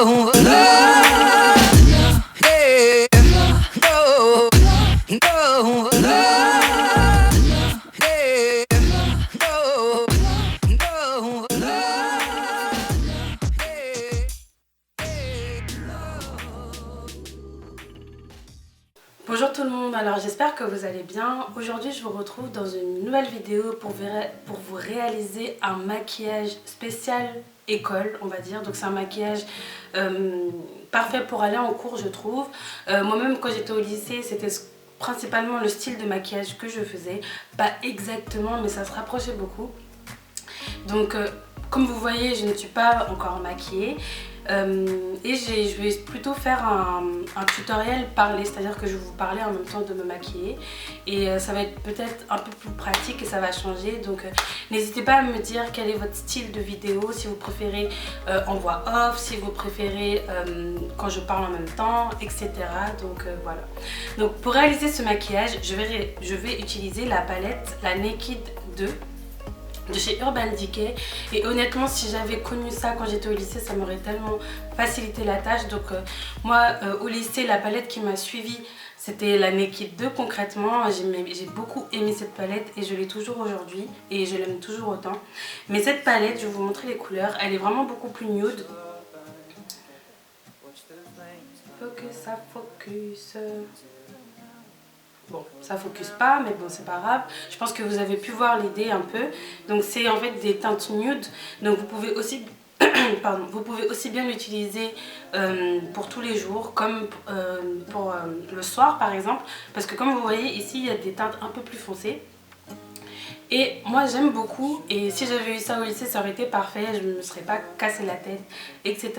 no, no, yeah, no, no, no, yeah, no, no, no, Bonjour tout le monde, alors j'espère que vous allez bien. Aujourd'hui je vous retrouve dans une nouvelle vidéo pour vous réaliser un maquillage spécial école, on va dire. Donc c'est un maquillage parfait pour aller en cours, je trouve. Moi-même quand j'étais au lycée, c'était principalement le style de maquillage que je faisais. Pas exactement, mais ça se rapprochait beaucoup. Donc comme vous voyez, je ne suis pas encore maquillée. Et je vais plutôt faire un tutoriel parlé, c'est-à-dire que je vais vous parler en même temps de me maquiller. Et ça va être peut-être un peu plus pratique et ça va changer. Donc n'hésitez pas à me dire quel est votre style de vidéo, si vous préférez en voix off, si vous préférez quand je parle en même temps, etc. Donc voilà. Donc pour réaliser ce maquillage, je vais utiliser la palette, la Naked 2. De chez Urban Decay, et honnêtement si j'avais connu ça quand j'étais au lycée, ça m'aurait tellement facilité la tâche. Donc moi au lycée, la palette qui m'a suivie c'était la Naked 2 concrètement. J'ai beaucoup aimé cette palette et je l'ai toujours aujourd'hui et je l'aime toujours autant. Mais cette palette, je vais vous montrer les couleurs, elle est vraiment beaucoup plus nude. Faut que ça focus. Bon, ça focus pas, mais bon, c'est pas grave. Je pense que vous avez pu voir l'idée un peu. Donc, c'est en fait des teintes nude. Donc, vous pouvez aussi, pardon, vous pouvez aussi bien l'utiliser pour tous les jours, comme pour le soir, par exemple. Parce que comme vous voyez, ici, il y a des teintes un peu plus foncées. Et moi j'aime beaucoup, et si j'avais eu ça au lycée ça aurait été parfait, je ne me serais pas cassé la tête, etc.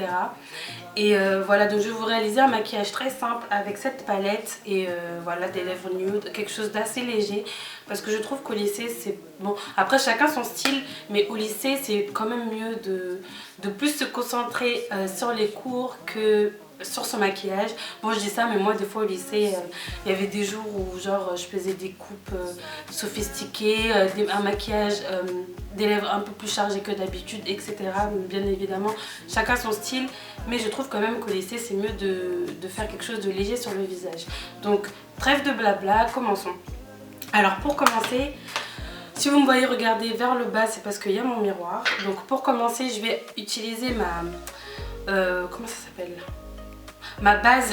Et voilà, donc je vais vous réaliser un maquillage très simple avec cette palette et voilà, des lèvres nude, quelque chose d'assez léger. Parce que je trouve qu'au lycée c'est bon, après chacun son style, mais au lycée c'est quand même mieux de plus se concentrer sur les cours que sur son maquillage. Bon je dis ça, mais moi des fois au lycée il y avait des jours où genre je faisais des coupes sophistiquées, un maquillage, des lèvres un peu plus chargées que d'habitude, etc. Bien évidemment chacun son style, mais je trouve quand même qu'au lycée c'est mieux de faire quelque chose de léger sur le visage. Donc trêve de blabla, commençons. Alors pour commencer, si vous me voyez regarder vers le bas, c'est parce qu'il y a mon miroir. Donc pour commencer je vais utiliser ma comment ça s'appelle, ma base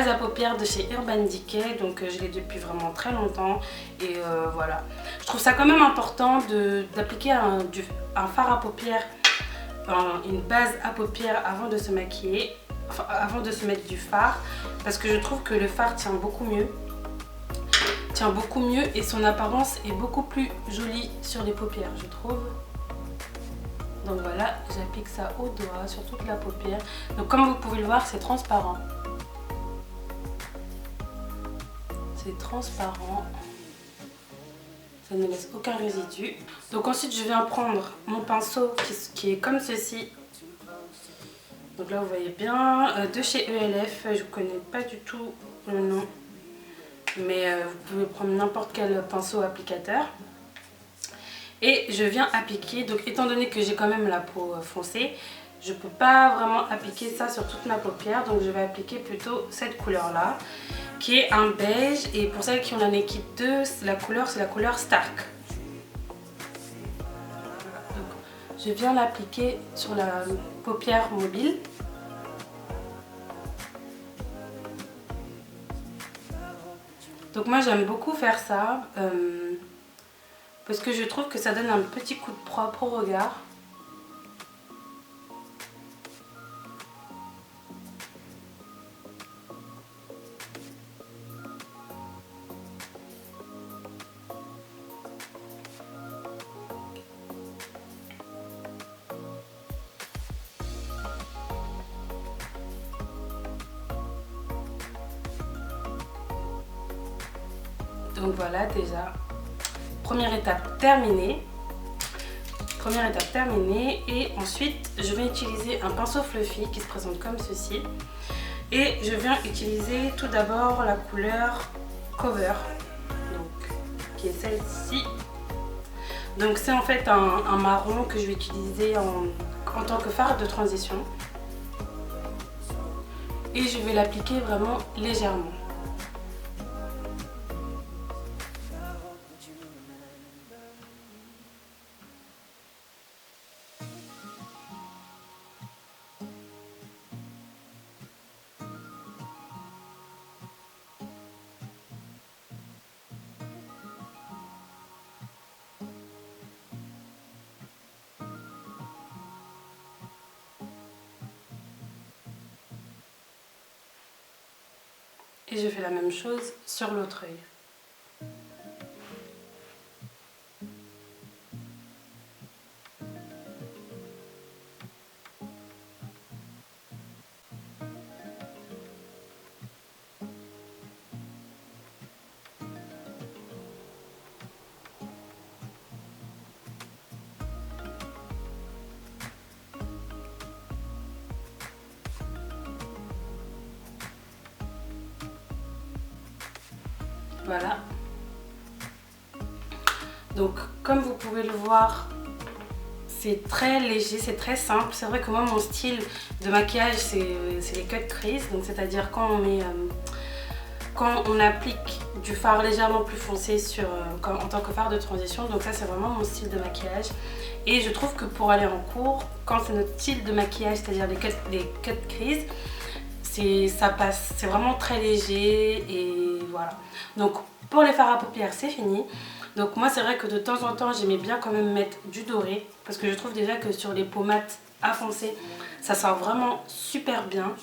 à paupières de chez Urban Decay. Donc je l'ai depuis vraiment très longtemps et voilà, je trouve ça quand même important d'appliquer un fard à paupières, une base à paupières avant de se maquiller, enfin, avant de se mettre du fard, parce que je trouve que le fard tient beaucoup mieux et son apparence est beaucoup plus jolie sur les paupières, je trouve. Donc voilà, j'applique ça au doigt sur toute la paupière. Donc comme vous pouvez le voir, c'est transparent. C'est transparent. Ça ne laisse aucun résidu. Donc ensuite, je viens prendre mon pinceau qui est comme ceci. Donc là, vous voyez bien, de chez ELF. Je ne connais pas du tout le nom. Mais vous pouvez prendre n'importe quel pinceau applicateur. Et je viens appliquer, donc étant donné que j'ai quand même la peau foncée, je ne peux pas vraiment appliquer ça sur toute ma paupière. Donc je vais appliquer plutôt cette couleur là, qui est un beige. Et pour celles qui ont la Naked 2, la couleur c'est la couleur Stark. Donc, je viens l'appliquer sur la paupière mobile. Donc moi j'aime beaucoup faire ça. Parce que je trouve que ça donne un petit coup de propre au regard. Donc voilà, déjà. Première étape terminée. Et ensuite je vais utiliser un pinceau fluffy qui se présente comme ceci. Et je viens utiliser tout d'abord la couleur Cover, donc, qui est celle-ci. Donc c'est en fait un marron que je vais utiliser en tant que fard de transition. et je vais l'appliquer vraiment légèrement. Et je fais la même chose sur l'autre œil. Voilà. Donc comme vous pouvez le voir, c'est très léger, c'est très simple. C'est vrai que moi mon style de maquillage c'est les cut crease, donc c'est-à-dire quand on applique du fard légèrement plus foncé en tant que fard de transition. Donc ça c'est vraiment mon style de maquillage. Et je trouve que pour aller en cours, quand c'est notre style de maquillage, c'est-à-dire les cut crease, ça passe, c'est vraiment très léger et voilà. Donc pour les fards à paupières c'est fini. Donc moi c'est vrai que de temps en temps j'aimais bien quand même mettre du doré, parce que je trouve déjà que sur les peaux mates à foncer ça sort vraiment super bien.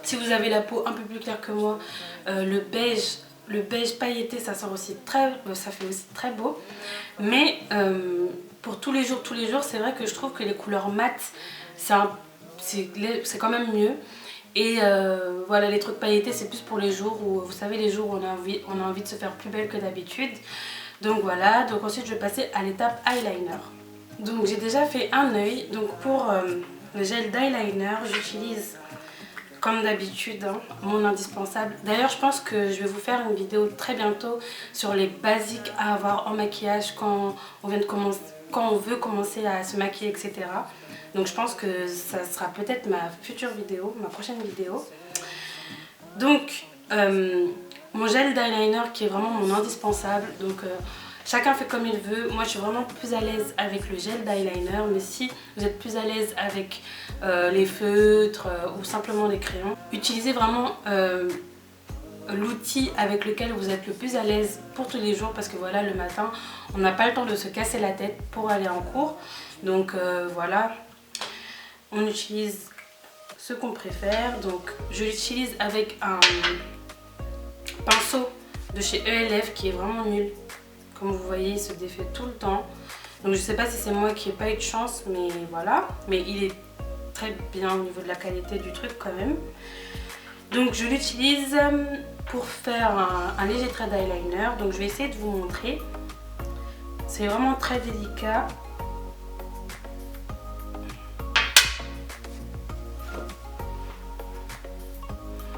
Si vous avez la peau un peu plus claire que moi, le beige pailleté ça sort aussi ça fait aussi très beau. Mais pour tous les jours c'est vrai que je trouve que les couleurs mates c'est quand même mieux. Et voilà, les trucs pailletés c'est plus pour les jours où, vous savez, les jours où on a envie de se faire plus belle que d'habitude. Donc voilà, donc ensuite je vais passer à l'étape eyeliner. Donc j'ai déjà fait un œil. Donc pour le gel d'eyeliner, j'utilise comme d'habitude mon indispensable. D'ailleurs je pense que je vais vous faire une vidéo très bientôt sur les basiques à avoir en maquillage quand on veut commencer à se maquiller, etc. Donc je pense que ça sera peut-être ma prochaine vidéo. Donc mon gel d'eyeliner qui est vraiment mon indispensable. Donc chacun fait comme il veut. Moi je suis vraiment plus à l'aise avec le gel d'eyeliner. Mais si vous êtes plus à l'aise avec les feutres ou simplement les crayons, utilisez vraiment l'outil avec lequel vous êtes le plus à l'aise pour tous les jours. Parce que voilà, le matin on n'a pas le temps de se casser la tête pour aller en cours. Donc voilà, on utilise ce qu'on préfère. Donc je l'utilise avec un pinceau de chez ELF qui est vraiment nul. Comme vous voyez, il se défait tout le temps. Donc je sais pas si c'est moi qui n'ai pas eu de chance, mais voilà. Mais il est très bien au niveau de la qualité du truc quand même. Donc je l'utilise pour faire un léger trait d'eyeliner. Donc je vais essayer de vous montrer. C'est vraiment très délicat.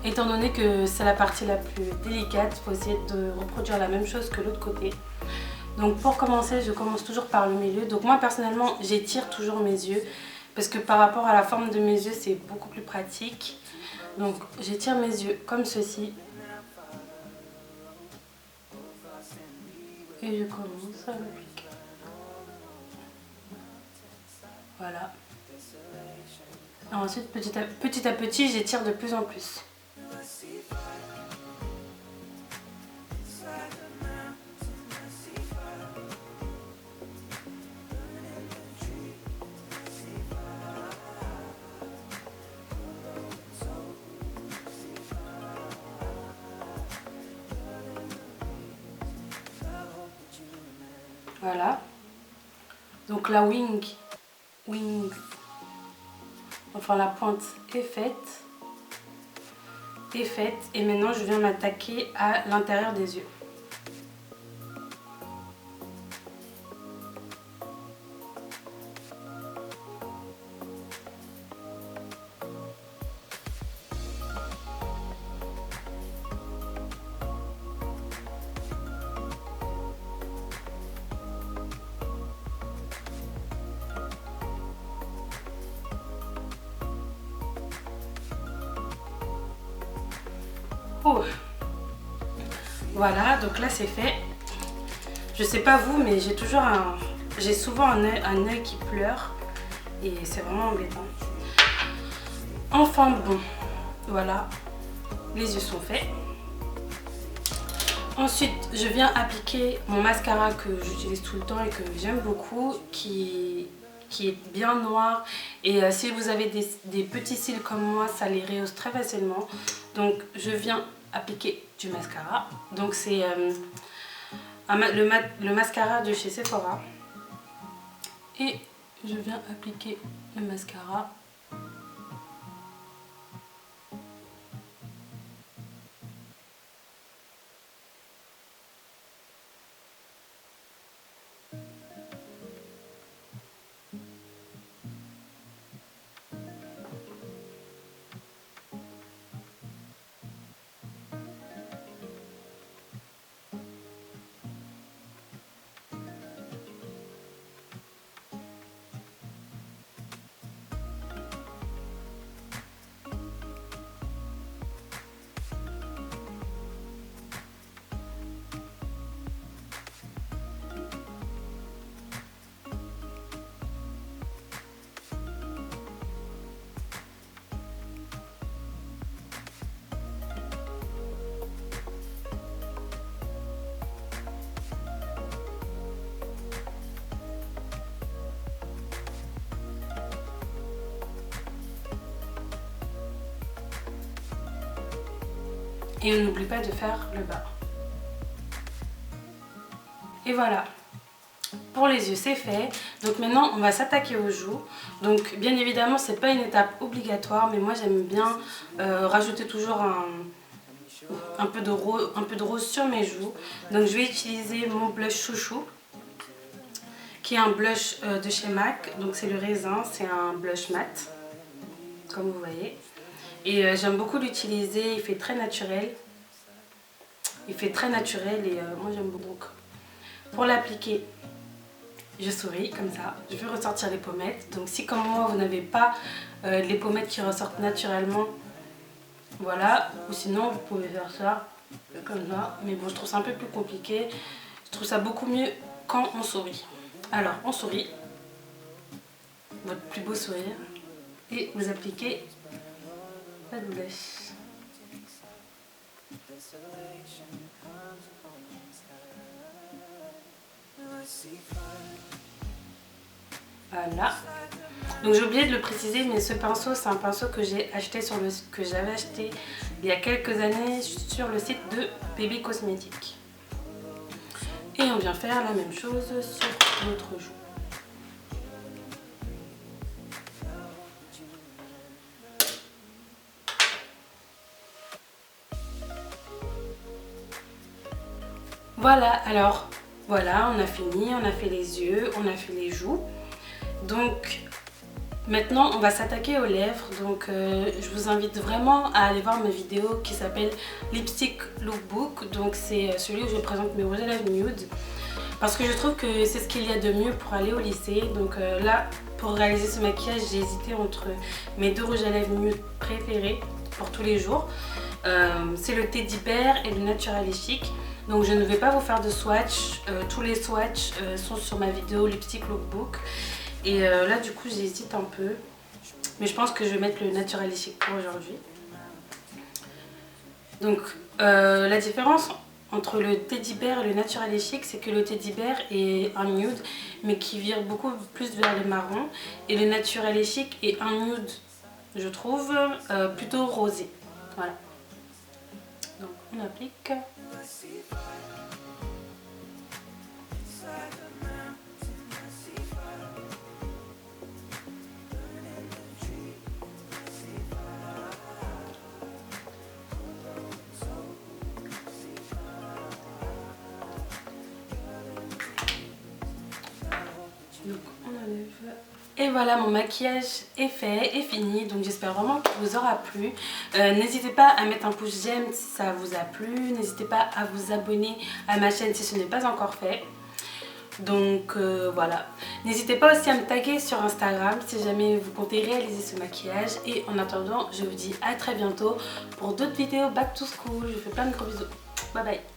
Étant donné que c'est la partie la plus délicate, il faut essayer de reproduire la même chose que l'autre côté. Donc pour commencer, je commence toujours par le milieu. Donc moi personnellement, j'étire toujours mes yeux parce que par rapport à la forme de mes yeux, c'est beaucoup plus pratique. Donc j'étire mes yeux comme ceci. Et je commence à l'appliquer. Voilà. Et ensuite, petit à petit, j'étire de plus en plus. Voilà. Donc la enfin la pointe est faite. Et maintenant je viens m'attaquer à l'intérieur des yeux. Voilà, donc là c'est fait. Je sais pas vous, mais j'ai souvent un œil qui pleure et c'est vraiment embêtant. Enfin bon, voilà, les yeux sont faits. Ensuite, je viens appliquer mon mascara que j'utilise tout le temps et que j'aime beaucoup, qui est bien noir. Et si vous avez des petits cils comme moi, ça les rehausse très facilement. Donc, je viens appliquer du mascara. Donc, c'est le mascara de chez Sephora. Et je viens appliquer le mascara. Et on n'oublie pas de faire le bas. Et voilà, pour les yeux c'est fait. Donc maintenant on va s'attaquer aux joues. Donc bien évidemment c'est pas une étape obligatoire, mais moi j'aime bien rajouter toujours un peu de rose sur mes joues. Donc je vais utiliser mon blush chouchou, qui est un blush de chez MAC. Donc c'est le raisin, c'est un blush mat, comme vous voyez. Et j'aime beaucoup l'utiliser, il fait très naturel. Et moi j'aime beaucoup. Donc, pour l'appliquer, je souris comme ça. Je vais ressortir les pommettes. Donc si comme moi vous n'avez pas les pommettes qui ressortent naturellement, voilà. Ou sinon vous pouvez faire ça, comme ça. Mais bon, je trouve ça un peu plus compliqué. Je trouve ça beaucoup mieux quand on sourit. Alors on sourit, votre plus beau sourire. Et vous appliquez la blush. Voilà. Donc j'ai oublié de le préciser, mais ce pinceau, c'est un pinceau que j'avais acheté il y a quelques années sur le site de Baby Cosmétiques. Et on vient faire la même chose sur notre joue. Voilà, alors voilà, on a fini, on a fait les yeux, on a fait les joues. Donc maintenant on va s'attaquer aux lèvres. Donc je vous invite vraiment à aller voir ma vidéo qui s'appelle Lipstick Lookbook. Donc c'est celui où je présente mes rouges à lèvres nude, parce que je trouve que c'est ce qu'il y a de mieux pour aller au lycée. Donc là, pour réaliser ce maquillage, j'ai hésité entre mes deux rouges à lèvres nude préférés pour tous les jours. C'est le Teddy Bear et le Natural et Chic. Donc je ne vais pas vous faire de swatch, tous les swatchs sont sur ma vidéo Lipstick Lookbook. Et là du coup j'hésite un peu, mais je pense que je vais mettre le Natural et Chic pour aujourd'hui. Donc la différence entre le Teddy Bear et le Natural et Chic, c'est que le Teddy Bear est un nude mais qui vire beaucoup plus vers les marrons, et le Natural et Chic est un nude, je trouve, plutôt rosé. Voilà. Donc on applique. Donc on enlève. Et voilà, mon maquillage est fait, est fini. Donc j'espère vraiment qu'il vous aura plu. N'hésitez pas à mettre un pouce j'aime si ça vous a plu. N'hésitez pas à vous abonner à ma chaîne si ce n'est pas encore fait. Donc voilà. N'hésitez pas aussi à me taguer sur Instagram si jamais vous comptez réaliser ce maquillage. Et en attendant, je vous dis à très bientôt pour d'autres vidéos back to school. Je vous fais plein de gros bisous. Bye bye.